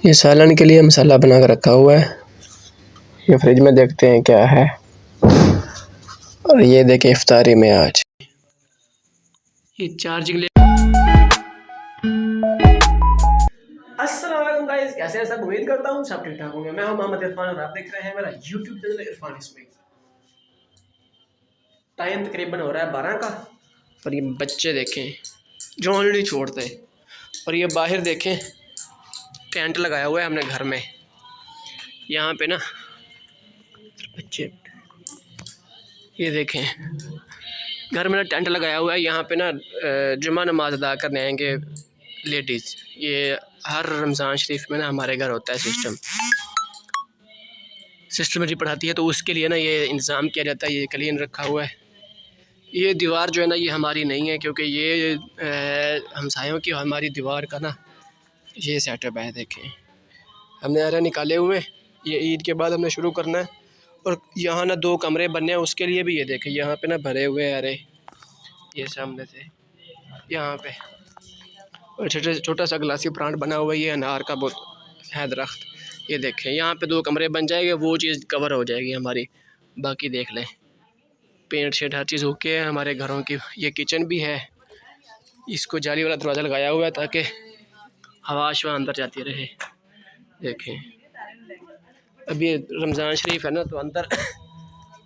ये सालन के लिए मसाला बना कर रखा हुआ है। ये फ्रिज में देखते हैं क्या है। और ये देखें इफ्तारी में आज ये चार्जिंग ले। अस्सलाम वालेकुम गाइस, कैसे हैं सब? उम्मीद करता हूँ सब ठीक ठाक होंगे। मैं हूं मोहम्मद इरफान और आप देख रहे हैं मेरा यूट्यूब चैनल इरफान इसमें। टाइम तकरीबन हो रहा है 12 का और ये बच्चे देखें जो नहीं छोड़ते। और ये बाहर देखें टेंट लगाया हुआ है हमने घर में। यहाँ पे ना बच्चे ये देखें घर में ना टेंट लगाया हुआ है। यहाँ पे ना जुमा नमाज अदा करने आएंगे लेडीज़। ये हर रमज़ान शरीफ में ना हमारे घर होता है सिस्टम जी पढ़ाती है, तो उसके लिए ना ये इंतज़ाम किया जाता है। ये क्लीन रखा हुआ है। ये दीवार जो है ना ये हमारी नहीं है, क्योंकि ये हमसायों की हमारी दीवार का ना ये सेटअप है। देखें हमने अरे निकाले हुए, ये ईद के बाद हमने शुरू करना है। और यहाँ ना 2 कमरे बनने हैं, उसके लिए भी ये देखें यहाँ पे ना भरे हुए हैं अरे ये सामने से यहाँ पे। और छोटा सा ग्लासी प्लांट बना हुआ है, ये अनार का बहुत है दरख्त। ये देखें यहाँ पे 2 कमरे बन जाएंगे, वो चीज़ कवर हो जाएगी हमारी। बाकी देख लें पेंट शेड हर चीज़ ओके है हमारे घरों की। ये किचन भी है, इसको जाली वाला दरवाज़ा लगाया हुआ है ताकि हवा शवा अंदर जाती रहे। देखें अभी रमज़ान शरीफ है ना, तो अंदर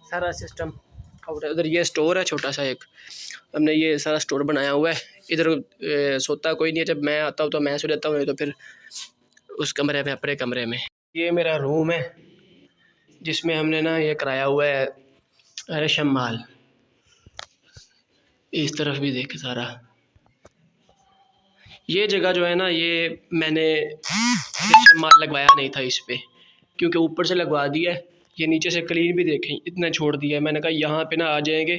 सारा सिस्टम आउट है। उधर ये स्टोर है छोटा सा एक, हमने ये सारा स्टोर बनाया हुआ है। इधर सोता कोई नहीं है, जब मैं आता हूँ तो मैं सो जाता हूँ, तो फिर उस कमरे में अपने कमरे में। ये मेरा रूम है जिसमें हमने ना ये कराया हुआ है रेशम माल। इस तरफ भी देखे सारा ये जगह जो है ना, ये मैंने रेशम माल लगवाया नहीं था इस पे, क्योंकि ऊपर से लगवा दिया है। ये नीचे से क्लीन भी देखें इतना छोड़ दिया है। मैंने कहा यहाँ पे ना आ जाएंगे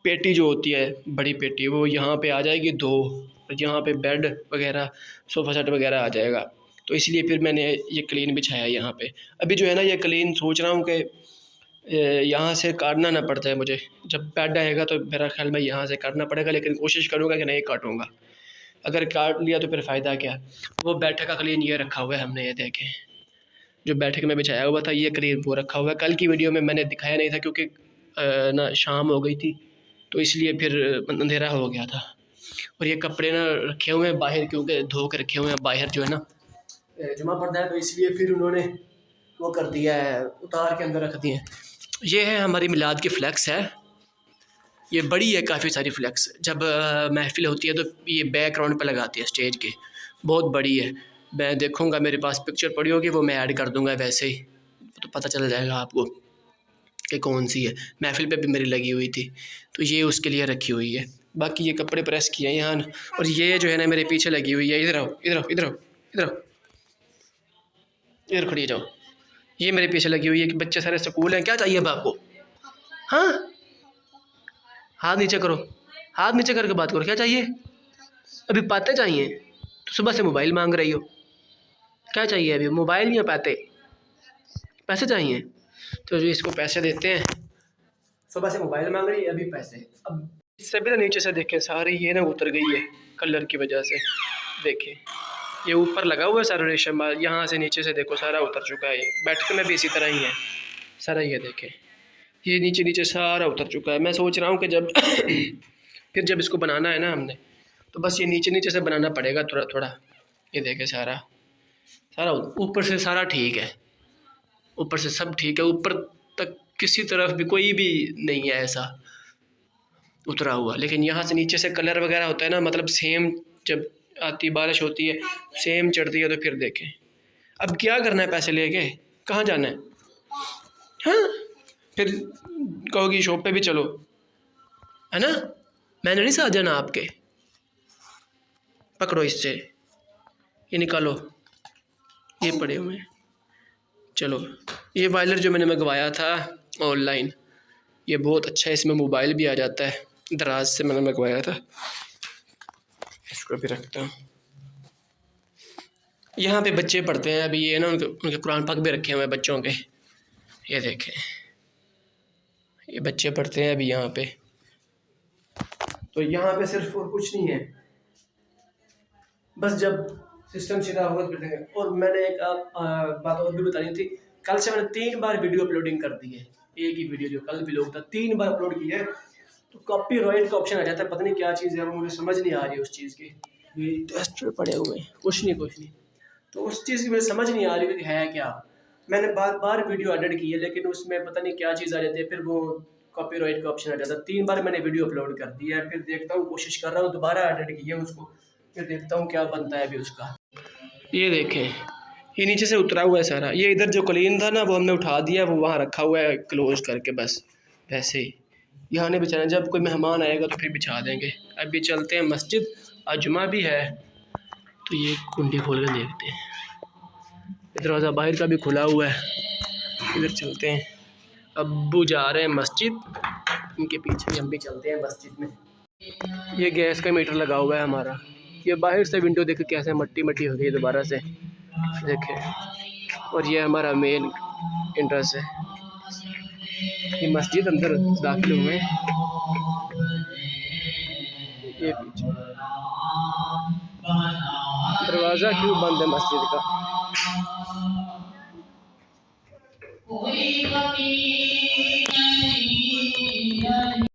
पेटी जो होती है बड़ी पेटी, वो यहाँ पे आ जाएगी 2, यहाँ पे बेड वगैरह सोफ़ा सेट वगैरह आ जाएगा। तो इसलिए फिर मैंने ये क्लीन बिछाया यहाँ पे। अभी जो है ना ये क्लीन सोच रहा हूँ कि यहाँ से काटना ना पड़ता है मुझे। जब बेड आएगा तो मेरा ख्याल में यहाँ से काटना पड़ेगा, लेकिन कोशिश करूँगा कि नहीं काटूँगा। अगर काट लिया तो फिर फ़ायदा क्या। वो बैठक का क्लीन ये रखा हुआ है हमने, ये देखें जो बैठक में बिछाया हुआ था ये क्लीन वो रखा हुआ है। कल की वीडियो में मैंने दिखाया नहीं था क्योंकि ना शाम हो गई थी, तो इसलिए फिर अंधेरा हो गया था। और ये कपड़े ना रखे हुए हैं बाहर, क्योंकि धो के रखे हुए हैं बाहर जो है ना जुमा पड़ता है, तो इसलिए फिर उन्होंने वो कर दिया है, उतार के अंदर रख दिए हैं। ये है हमारी मिलाद की फ्लैक्स है, ये बड़ी है काफ़ी सारी फ्लैक्स। जब महफिल होती है तो ये बैकग्राउंड पे लगाती है स्टेज के, बहुत बड़ी है। मैं देखूँगा मेरे पास पिक्चर पड़ी होगी, वो मैं ऐड कर दूँगा वैसे ही, तो पता चल जाएगा आपको कि कौन सी है। महफिल पे भी मेरी लगी हुई थी, तो ये उसके लिए रखी हुई है। बाकी ये कपड़े प्रेस किए हैं यहाँ। और ये जो है ना मेरे पीछे लगी हुई है, इधर आओ इधर आओ इधर आओ इधर आओ इधर खड़ी जाओ। ये मेरे पीछे लगी हुई है कि बच्चे सारे स्कूल हैं, क्या चाहिए अब आपको? हाँ हाथ नीचे करो, हाथ नीचे करके बात करो, क्या चाहिए? अभी पाते चाहिए? तो सुबह से मोबाइल मांग रही हो, क्या चाहिए अभी? मोबाइल या पाते? पैसे चाहिए तो जो इसको पैसे देते हैं। सुबह से मोबाइल मांग रही है, अभी पैसे। अब इससे भी ना नीचे से देखें सारी ये ना उतर गई है कलर की वजह से। देखें ये ऊपर लगा हुआ है सारा रेशम, यहाँ से नीचे से देखो सारा उतर चुका है। बैठक में भी इसी तरह ही है सारा, ये देखें ये नीचे नीचे सारा उतर चुका है। मैं सोच रहा हूँ कि जब फिर जब इसको बनाना है ना हमने, तो बस ये नीचे नीचे से बनाना पड़ेगा थोड़ा थोड़ा। ये देखें सारा सारा ऊपर से सारा ठीक है, ऊपर से सब ठीक है, ऊपर तक किसी तरफ भी कोई भी नहीं है ऐसा उतरा हुआ। लेकिन यहाँ से नीचे से कलर वगैरह होता है ना, मतलब सेम जब आती बारिश होती है सेम चढ़ती है। तो फिर देखें अब क्या करना है, पैसे लेके कहाँ जाना है? हाँ फिर कहोगी शॉप पे भी चलो, है ना? मैंने नहीं साथ जाना आपके। पकड़ो इससे, ये निकालो, ये पड़े हुए हैं। चलो ये वायलर जो मैंने मंगवाया था ऑनलाइन, ये बहुत अच्छा है, इसमें मोबाइल भी आ जाता है। दराज से मैंने मंगवाया था, इसको भी रखता हूँ। यहाँ पे बच्चे पढ़ते हैं अभी, ये ना उनके कुरान पाक भी रखे हुए हैं बच्चों के। ये देखें ये बच्चे पढ़ते हैं अभी यहाँ पे। तो यहाँ पे सिर्फ और कुछ नहीं है, बस जब सिस्टम सीधा होगा तो फिर देंगे। और मैंने एक बात और भी बतानी थी, कल से मैंने 3 बार वीडियो अपलोडिंग कर दी है। एक ही वीडियो जो कल व्लॉग था 3 बार अपलोड की है, तो कॉपीराइट का ऑप्शन आ जाता है। पता नहीं क्या चीज़ है, वो मुझे समझ नहीं आ रही है उस चीज़ की। ये टेस्टर पड़े हुए हैं, कुछ नहीं। तो उस चीज़ की मुझे समझ नहीं आ रही कि है क्या। मैंने बार बार वीडियो एडिट की है, लेकिन उसमें पता नहीं क्या चीज़ आ जाती है, फिर वो कॉपीराइट का ऑप्शन आ जाता है। 3 बार मैंने वीडियो अपलोड कर दी है, फिर देखता हूँ, कोशिश कर रहा हूँ दोबारा एडिट की है उसको, फिर देखता हूँ क्या बनता है अभी उसका। ये देखें, ये नीचे से उतरा हुआ है सारा। ये इधर जो क्लीन था ना, वो हमने उठा दिया, वो वहाँ रखा हुआ है क्लोज करके, बस वैसे ही। यहाँ नहीं बिछाना, जब कोई मेहमान आएगा तो फिर बिछा देंगे। अभी चलते हैं मस्जिद, आज जुमा भी है, तो ये कुंडी खोल कर देखते हैं। दरवाज़ा बाहर का भी खुला हुआ है, इधर चलते हैं। अब्बू जा रहे हैं मस्जिद, इनके पीछे भी हम भी चलते हैं मस्जिद में। ये गैस का मीटर लगा हुआ है हमारा। ये बाहर से विंडो देखे कैसे मट्टी मट्टी हो गई दोबारा से, देखें। और ये हमारा मेन इंट्रेंस है। ये मस्जिद अंदर दाखिल हुए हैं, ये पीछे दरवाज़ा क्यों बंद है मस्जिद का।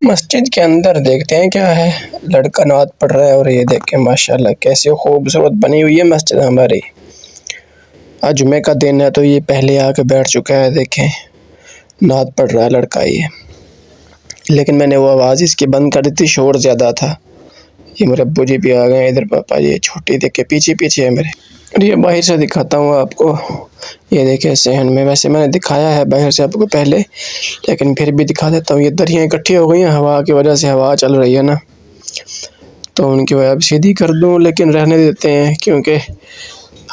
मस्जिद के अंदर देखते हैं क्या है। लड़का नमाज़ पढ़ रहा है, और ये देखें माशाल्लाह कैसे खूबसूरत बनी हुई है मस्जिद हमारी। आज जुमे का दिन है, तो ये पहले आके बैठ चुका है। देखें नमाज़ पढ़ रहा है लड़का ये, लेकिन मैंने वो आवाज़ इसकी बंद कर दी थी, शोर ज़्यादा था। ये मेरे अब्बू जी भी आ गए इधर, पापा ये छोटी देखे पीछे पीछे है मेरे। और ये बाहर से दिखाता हूँ आपको, ये देखे सहन में, वैसे मैंने दिखाया है बाहर से आपको पहले, लेकिन फिर भी दिखा देता हूँ। ये दरियाँ इकट्ठी हो गई हैं हवा की वजह से, हवा चल रही है ना, तो उनकी वजह सीधी कर दूँ, लेकिन रहने देते हैं क्योंकि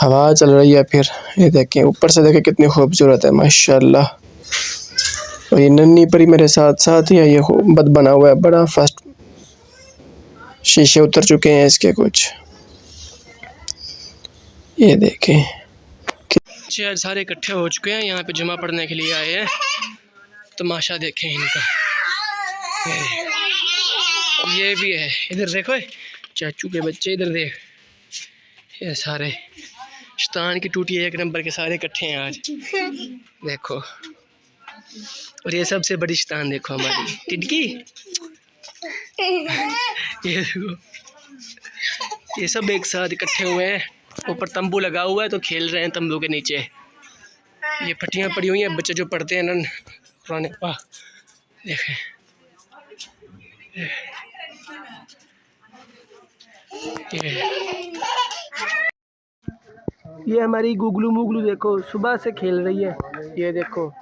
हवा चल रही है। फिर ये देखें ऊपर से, देखें कितनी खूबसूरत है माशाल्लाह। और ये नन्ही परी मेरे साथ साथ ही है। ये गुंबद बना हुआ है बड़ा, फर्स्ट शीशे उतर चुके हैं इसके कुछ, ये देखें। आज सारे इकट्ठे हो चुके हैं यहाँ पे, जुमा पढ़ने के लिए आए हैं। तमाशा देखें इनका, ये भी है इधर देखो, चाचू के बच्चे इधर देख, ये सारे शैतान की टूटी एक नंबर के सारे इकट्ठे हैं आज, देखो। और ये सबसे बड़ी शैतान देखो हमारी टिडकी, ये देखो, ये सब एक साथ इकट्ठे हुए हैं। ऊपर तंबू लगा हुआ है, तो खेल रहे हैं तंबू के नीचे। ये फटियाँ पड़ी हुई हैं, बच्चे जो पढ़ते हैं ना पुराने, वाह देखें। ये हमारी गुगलू मुगलू देखो सुबह से खेल रही है। ये देखो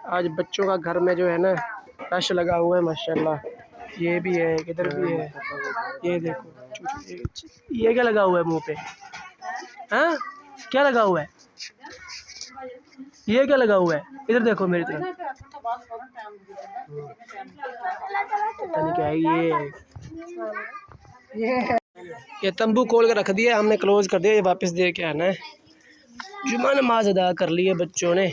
आज बच्चों का घर में जो है ना रश लगा हुआ है माशाल्लाह। ये भी है, इधर भी है, ये देखो। ये क्या लगा हुआ है मुंह पे, हाँ क्या लगा हुआ है, ये क्या लगा हुआ है, इधर देखो मेरी तरफ, पता नहीं क्या है ये तंबू खोल कर रख दिया हमने, क्लोज कर दिया, ये वापस दे के आना है। जुमा नमाज अदा कर ली है बच्चों ने,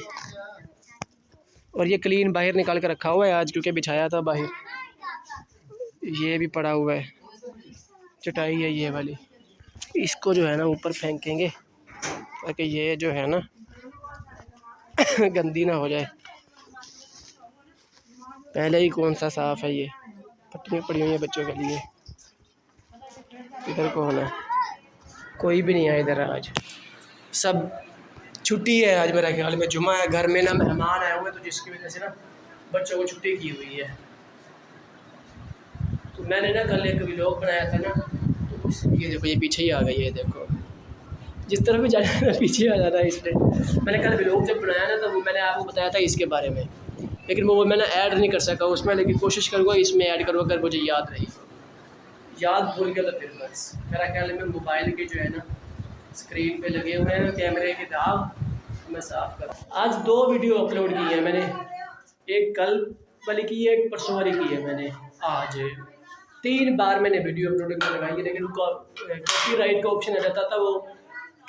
और ये क्लीन बाहर निकाल कर रखा हुआ है आज, क्योंकि बिछाया था बाहर। ये भी पड़ा हुआ है, चटाई है ये वाली, इसको जो है ना ऊपर फेंकेंगे ताकि ये जो है ना गंदी ना हो जाए। पहले ही कौन सा साफ़ है, ये पट्टियाँ पड़ी हुई हैं बच्चों के लिए। इधर कौन है, कोई भी नहीं है इधर, आज सब छुट्टी है। आज मेरा ख्याल में जुमा है, घर में ना मेहमान आए हुए, तो जिसकी वजह से ना बच्चों को छुट्टी की हुई है। तो मैंने ना कल एक व्लॉग बनाया था ना, तो ये देखो ये पीछे ही आ गई है, देखो जिस तरफ भी जाना है पीछे आ जाना है इसलिए। मैंने कल व्लॉग जब बनाया ना, तो वो मैंने आपको बताया था इसके बारे में, लेकिन वो मैंने ऐड नहीं कर सका उसमें, लेकिन कोशिश करूँगा इसमें ऐड करूँगा अगर मुझे याद रही। याद भूल गया तो फिर बस, मेरा ख्याल में मोबाइल के जो है ना स्क्रीन पे लगे हुए हैं कैमरे के दाग, मैं साफ़ कर। आज 2 वीडियो अपलोड की है मैंने, एक कल वाली की है, एक परसों वाली की है मैंने। आज 3 बार मैंने वीडियो अपलोड करवाई है, लेकिन कॉपीराइट का ऑप्शन आ जाता था, वो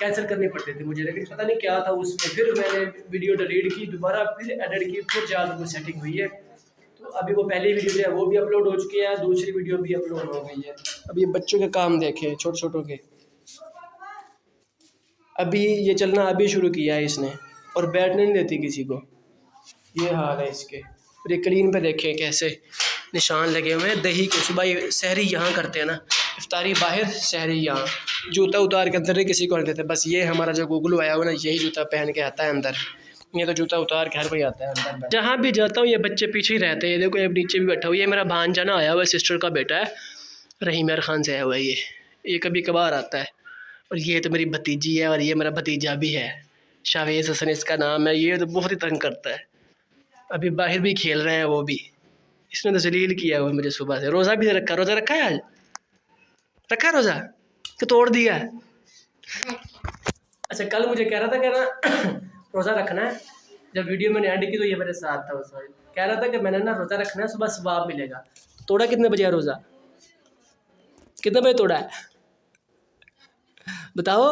कैंसिल करनी पड़ती थी मुझे, लेकिन पता नहीं क्या था उसमें। फिर मैंने वीडियो डिलीट की, दोबारा फिर एडिट की, फिर ज़्यादा कुछ सेटिंग हुई है। तो अभी वो पहली वीडियो जो है वो भी अपलोड हो चुकी है, दूसरी वीडियो भी अपलोड हो गई है। अब ये बच्चों के काम देखे छोटे छोटों के, अभी ये चलना अभी शुरू किया है इसने, और बैठने नहीं देती किसी को। ये हाल है इसके। और ये क्लीन पे देखें कैसे निशान लगे हुए हैं दही के। सुबह ये सहरी यहाँ करते हैं ना, इफ्तारी बाहर, सहरी यहाँ। जूता उतार के अंदर नहीं किसी को नहीं देते। बस ये हमारा जो गुगलू आया हुआ ना, यही जूता पहन के आता है अंदर। ये तो जूता उतार के हर कोई आता है अंदर। जहाँ भी जाता हूँ ये बच्चे पीछे ही रहते हैं। ये देखो, ये नीचे भी बैठा हुआ। ये मेरा भांजा ना आया हुआ है, सिस्टर का बेटा है, रहीम खान से आया हुआ है ये कभी कभार आता है। और ये तो मेरी भतीजी है, और ये मेरा भतीजा भी है, शावेज हसन इसका नाम है। ये तो बहुत ही तंग करता है। अभी बाहर भी खेल रहे हैं वो भी। इसने तो जलील किया हुआ मुझे सुबह से। रोज़ा भी रखा, रोज़ा रखा है आज? रखा है रोज़ा कि तोड़ दिया है? अच्छा, कल मुझे कह रहा था, कह रहा रोज़ा रखना है। जब वीडियो मैंने ऐड की तो ये मेरे साथ था उस वक्त। कह रहा था कि मैंने ना रोज़ा रखना है, सुबह सवाब मिलेगा। तोड़ा कितने बजे है रोज़ा? कितने बजे तोड़ा है? बताओ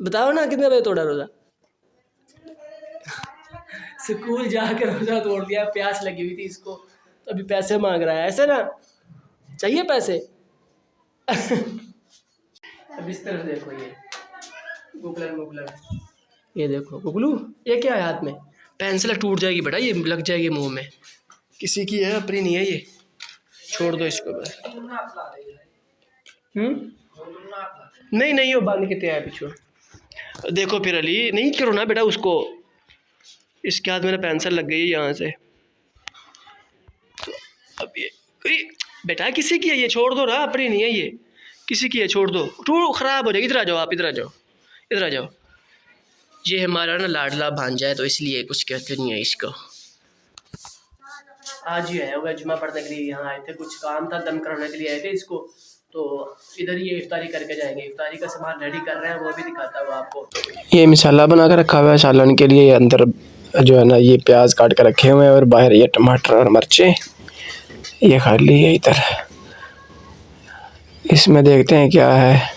बताओ ना, कितने बजे तोड़ा रोज़ा? स्कूल जाकर रोज़ा तोड़ दिया। प्यास लगी हुई थी इसको, तो अभी पैसे मांग रहा है। ऐसे ना चाहिए पैसे। अब इस तरफ देखो, ये गुगलर मुगलर, ये देखो गुगलू, ये क्या है हाथ में? पेंसिल टूट जाएगी बेटा, ये लग जाएगी मुंह में। किसी की है, अपनी नहीं है ये। छोड़ दो इसको बस। नहीं नहीं, वो बांध के तैयार पीछे। देखो फिर अली, नहीं करो ना बेटा उसको। इसके हाथ में पेंसिल लग गई है यहाँ से। अब ये बेटा किसी की है ये, छोड़ दो ना, अपनी नहीं है ये, किसी की है, छोड़ दो। टूट खराब हो जाएगी। इधर आ जाओ, आप इधर आ जाओ, इधर आ जाओ। ये हमारा ना लाडला भांजा है, तो इसलिए कुछ कहते नहीं है इसको। आज ही आया हुआ जुमा पढ़ने के लिए, यहाँ आए थे, कुछ काम था, दम कराने के लिए आए थे इसको। तो इधर ये इफ्तारी करके जाएंगे। इफ्तारी का सामान रेडी कर रहे हैं, वो भी दिखाता हूँ आपको। ये मसाला बना कर रखा हुआ है सालन के लिए। अंदर जो है ना, ये प्याज काट कर रखे हुए हैं, और बाहर ये टमाटर और मिर्चें ये खाली है इधर। इसमें देखते हैं क्या है।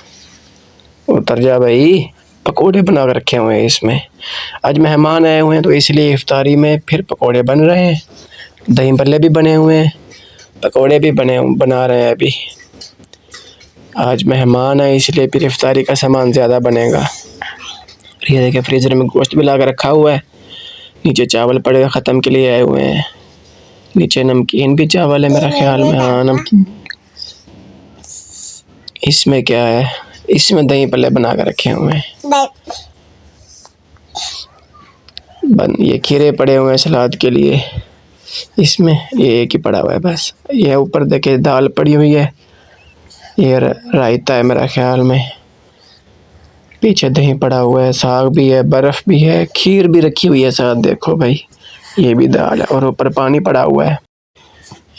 उतर जा भाई। पकोड़े बना कर रखे हुए हैं इसमें। आज मेहमान आए हुए हैं, तो इसलिए इफ्तारी में फिर पकोड़े बन रहे हैं। दही भल्ले भी बने हुए हैं, पकोड़े भी बना रहे हैं अभी। आज मेहमान है, इसलिए फिर इफ्तारी का सामान ज़्यादा बनेगा। ये देखिए, फ्रीज़र में गोश्त भी ला कर रखा हुआ है। नीचे चावल पड़े ख़त्म के लिए आए हुए हैं। नीचे नमकीन भी चावल है मेरा ख्याल में। हाँ, नमकीन। इसमें क्या है, इसमें दही भल्ले बना कर रखे हुए हैं। ये खीरे पड़े हुए हैं सलाद के लिए। इसमें ये एक ही पड़ा हुआ है बस। ये ऊपर देखिए दाल पड़ी हुई है। ये रायता है मेरा ख्याल में। पीछे दही पड़ा हुआ है, साग भी है, बर्फ़ भी है, खीर भी रखी हुई है साथ। देखो भाई, ये भी दाल है, और ऊपर पानी पड़ा हुआ है।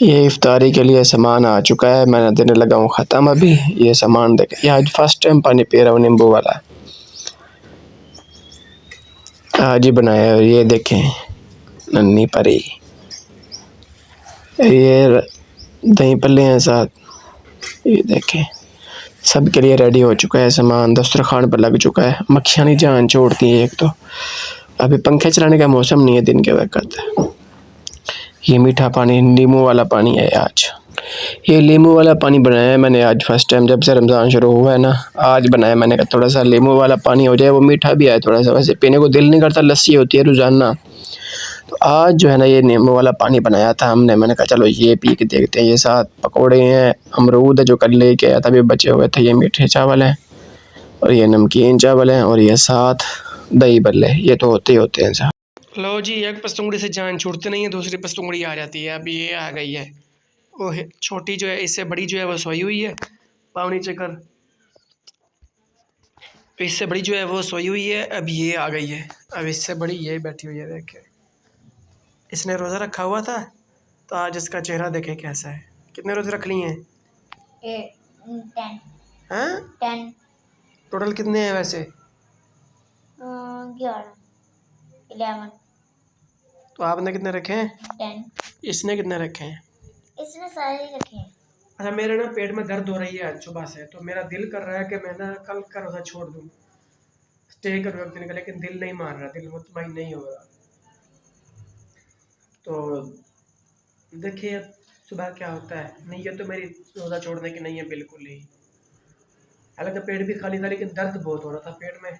ये इफ्तारी के लिए सामान आ चुका है, मैं देने लगा हूँ ख़त्म अभी। ये सामान देखे, ये आज फर्स्ट टाइम पानी पी रहा हूँ नींबू वाला, आज ही बनाया है। ये देखें नन्ही परी, ये दही पल्ले हैं साथ। ये देखें, सब के लिए रेडी हो चुका है सामान, दस्तरखान पर लग चुका है। मक्खियाँ नहीं जान छोड़ती हैं एक तो। अभी पंखे चलाने का मौसम नहीं है दिन के वक्त। ये मीठा पानी, नींबू वाला पानी है आज। ये नींबू वाला पानी बनाया है मैंने आज फर्स्ट टाइम, जब से रमज़ान शुरू हुआ है ना, आज बनाया मैंने। कहा थोड़ा सा नींबू वाला पानी हो जाए, वो मीठा भी आए थोड़ा सा। वैसे पीने को दिल नहीं करता, लस्सी होती है रोज़ाना। तो आज जो है ना, ये नींबू वाला पानी बनाया था हमने। मैंने कहा चलो ये पी के देखते हैं। ये साथ पकौड़े हैं, अमरूद है जो कल लेके आया था, अभी बचे हुए थे। ये मीठे चावल हैं, और ये नमकीन चावल हैं, और ये साथ दही भल्ले। ये तो होते ही होते हैं साथ। लो जी, एक पस्तुंगड़ी से जान छूटती नहीं है, दूसरी पस्तुंगड़ी आ जाती है। अब ये आ गई है। वो छोटी जो है, इससे बड़ी जो है वो सोई हुई है, पाँव नीचे कर। इससे बड़ी जो है वो सोई हुई है, अब ये आ गई है। अब इससे बड़ी ये बैठी हुई है। देखे, इसने रोज़ा रखा हुआ था, तो आज इसका चेहरा देखे कैसा है। कितने रोज़े रख लिए हैं? 10। हाँ, 10। टोटल कितने हैं वैसे? 11। 11। तो आपने कितने रखे हैं? 10। इसने कितने रखे हैं? इसने सारे ही रखे हैं। अच्छा, मेरे ना पेट में दर्द हो रही है आज सुबह से, तो मेरा दिल कर रहा है कि मैं ना कल का रोज़ा छोड़ दूँ, स्टे करूँ एक दिन का, लेकिन दिल नहीं मान रहा, दिल मुतमईन नहीं हो रहा। तो देखिए अब सुबह क्या होता है। नीयत तो मेरी रोज़ा छोड़ने की नहीं है बिल्कुल ही। हालांकि पेट भी खाली था लेकिन दर्द बहुत हो रहा था पेट में,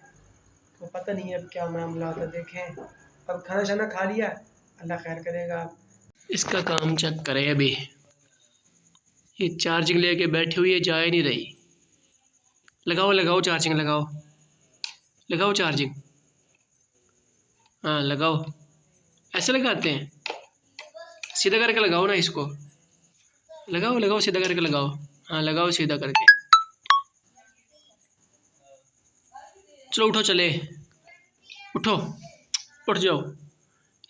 तो पता नहीं अब क्या मामला था। देखें, अब खाना शाना खा लिया, अल्लाह खैर करेगा। इसका काम चेक करें। अभी ये चार्जिंग लेके बैठी हुई है, जा ही नहीं रही। लगाओ लगाओ चार्जिंग, लगाओ लगाओ चार्जिंग। हाँ लगाओ, ऐसे लगाते हैं, सीधा करके लगाओ ना इसको, लगाओ लगाओ सीधा करके लगाओ। हाँ लगाओ सीधा करके। चलो उठो, चले उठो, उठ जाओ।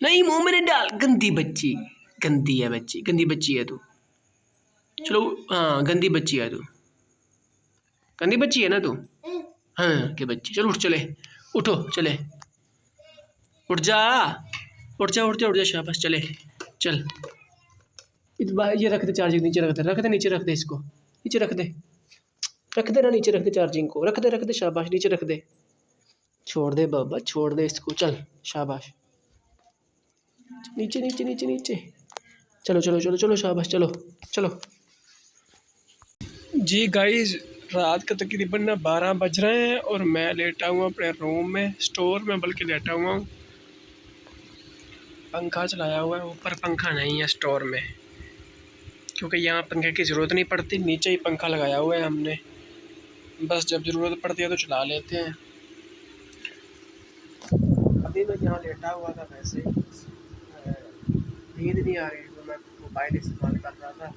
नहीं मुंह में नहीं डाल, गंदी बच्ची, गंदी है बच्ची, गंदी बच्ची है तू। चलो हाँ, गंदी बच्ची है तू, गंदी बच्ची है ना तू। हाँ के बच्ची, चलो उठ, चले उठो, चले उठ जा, उठ जा उठ जा उठ जा, शाबाश, चले चल। ये रख दे चार्जिंग, नीचे रख दे, रख दे नीचे, रख दे इसको नीचे, रख दे, रख दे ना नीचे, रख दे चार्जिंग को, रख दे शाबाश, नीचे रख दे। छोड़ दे बाबा, छोड़ दे इसको, चल शाबाश, नीचे नीचे नीचे नीचे। चलो चलो चलो चलो, शाबाश, चलो चलो। जी गाइस, रात का तकरीबन ना 12 बज रहे हैं और मैं लेटा हुआ अपने रूम में, स्टोर में बल्कि लेटा हुआ हूँ। पंखा चलाया हुआ है, ऊपर पंखा नहीं है स्टोर में, क्योंकि यहाँ पंखे की ज़रूरत नहीं पड़ती, नीचे ही पंखा लगाया हुआ है हमने, बस जब ज़रूरत पड़ती है तो चला लेते हैं। अभी मैं यहाँ लेटा हुआ था, वैसे नींद नहीं आ रही तो मैं मोबाइल इस्तेमाल कर रहा था।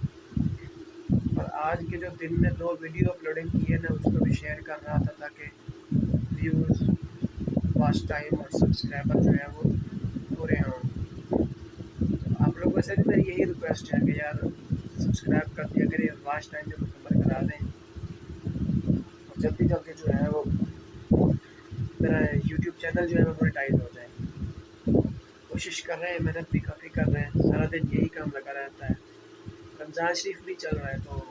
और आज के जो दिन में 2 वीडियो अपलोडिंग की है ना, उसको भी शेयर कर रहा था ताकि व्यूज़, वॉच टाइम और सब्सक्राइबर जो है वो पूरे हों। तो आप लोगों से भी मेरी यही रिक्वेस्ट है कि यार सब्सक्राइब कर दिया करें, वॉच टाइम जो मुकम्मल करा दें, और जल्दी जल्दी जो है वो मेरा यूट्यूब चैनल जो है वो मोनेटाइज हो जाए। कोशिश कर रहे हैं, मेहनत भी काफ़ी कर रहे हैं, सारा दिन यही काम लगा रहता है। रमज़ान शरीफ भी चल रहा है तो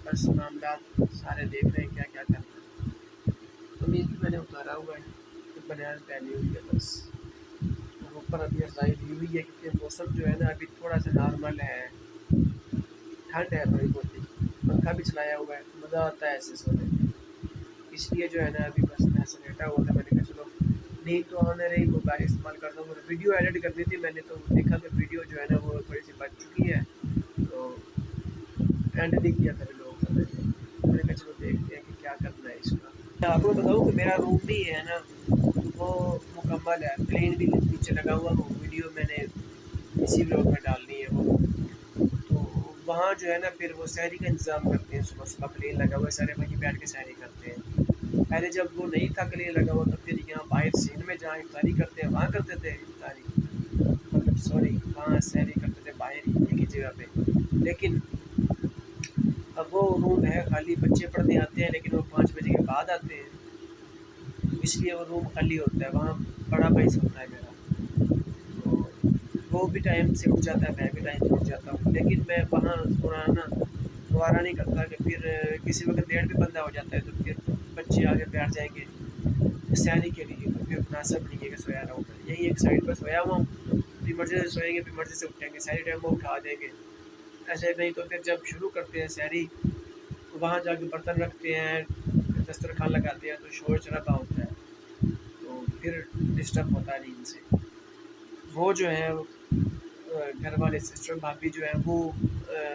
बस मामला सारे देख रहे हैं क्या क्या करना है। कमीज़ भी मैंने उतारा हुआ है, तो बनियान पहनी हुई है बस, और ऊपर अभी रज़ाई ली हुई है क्योंकि मौसम जो है ना अभी थोड़ा सा नॉर्मल है, ठंड है थोड़ी बहुत ही। पंखा भी चलाया हुआ है, मज़ा आता है ऐसे सोने में, इसलिए जो है ना अभी बस मैं ऐसे लेटा हुआ था। मैंने कहा चलो नींद तो आने रही, मोबाइल इस्तेमाल करता हूँ। वीडियो एडिट करनी थी मैंने, तो देखा कि वीडियो जो है ना वो थोड़ी सी बच चुकी है, तो एंड नहीं किया था लोग। मैंने कहा चलो देखते हैं कि क्या करना है इसका। मैं आपको बताऊँ कि मेरा रूम भी है ना वो मुकम्मल है, प्लेन भी नीचे लगा हुआ, वो वीडियो मैंने इसी व्लॉग में डालनी है वो। तो वहाँ जो है ना फिर वो सहरी का इंतज़ाम करते हैं, सुबह सुबह प्लेन लगा हुआ है, सारे वहीं बैठ के सहरी करते हैं। पहले जब वो नहीं था क्लियर लगा हुआ, तो फिर यहाँ बाहर सीन में जहाँ इफ्तारी करते हैं वहाँ करते थे इफ्तारी, मतलब सॉरी वहाँ सहरी करते थे बाहर ही एक ही जगह पे। लेकिन अब वो रूम है खाली, बच्चे पढ़ने आते हैं लेकिन वो 5 बजे के बाद आते हैं, इसलिए वो रूम खाली होता है। वहाँ बड़ा भाई सोता है मेरा, तो वो भी टाइम से उठ जाता है, मैं भी टाइम से उठ जाता हूँ, लेकिन मैं वहाँ सोना ना दोबारा नहीं करता कि फिर किसी वक्त लेट भी बंदा हो जाता है तो फिर बच्चे आगे बैठ जाएंगे सहरी के लिए, तो फिर मुनासिब नहीं है कि सोया रहूँ। यही एक साइड पर सोया हुआ हूँ, फिर मर्जी से सोएंगे, फिर मर्जी से उठेंगे, सहरी टाइम को उठा देंगे। ऐसे नहीं तो फिर जब शुरू करते हैं सहरी, तो वहाँ जाके बर्तन रखते हैं, दस्तरखान लगाते हैं, तो शोर शराबा होता है, तो फिर डिस्टर्ब होता है नींद से। वो जो है घर वाले सिस्टर भाभी जो है वो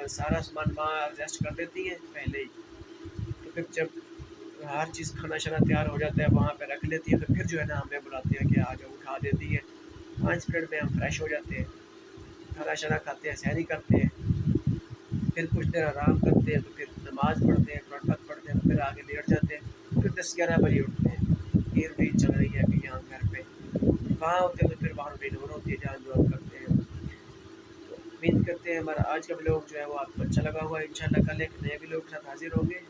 सारा सामान वहाँ एडजस्ट कर देती हैं पहले ही, तो फिर जब हर चीज़ खाना शाना तैयार हो जाता है वहाँ पे रख लेती है, तो फिर जो है ना हमें बुलाती है कि आ जाओ, उठा देती है। 5 मिनट में हम फ्रेश हो जाते हैं, खाना शाना खाते हैं, सहरी करते हैं, फिर कुछ देर आराम करते हैं, तो फिर नमाज़ पढ़ते हैं, कुरान पढ़ते हैं, तो फिर आगे लेट जाते हैं, फिर 10-11 बजे उठते हैं। ये रूटीन चल रही है अभी यहाँ घर पे। वहाँ होते हैं तो फिर वहाँ रूटीन और होती है, जहाँ जॉब करते हैं। तो उम्मीद करते हैं हमारा आज का ब्लॉग जो है वो आपको अच्छा लगा होगा। इंशाल्लाह कल एक नए ब्लॉग के साथ हाजिर होंगे।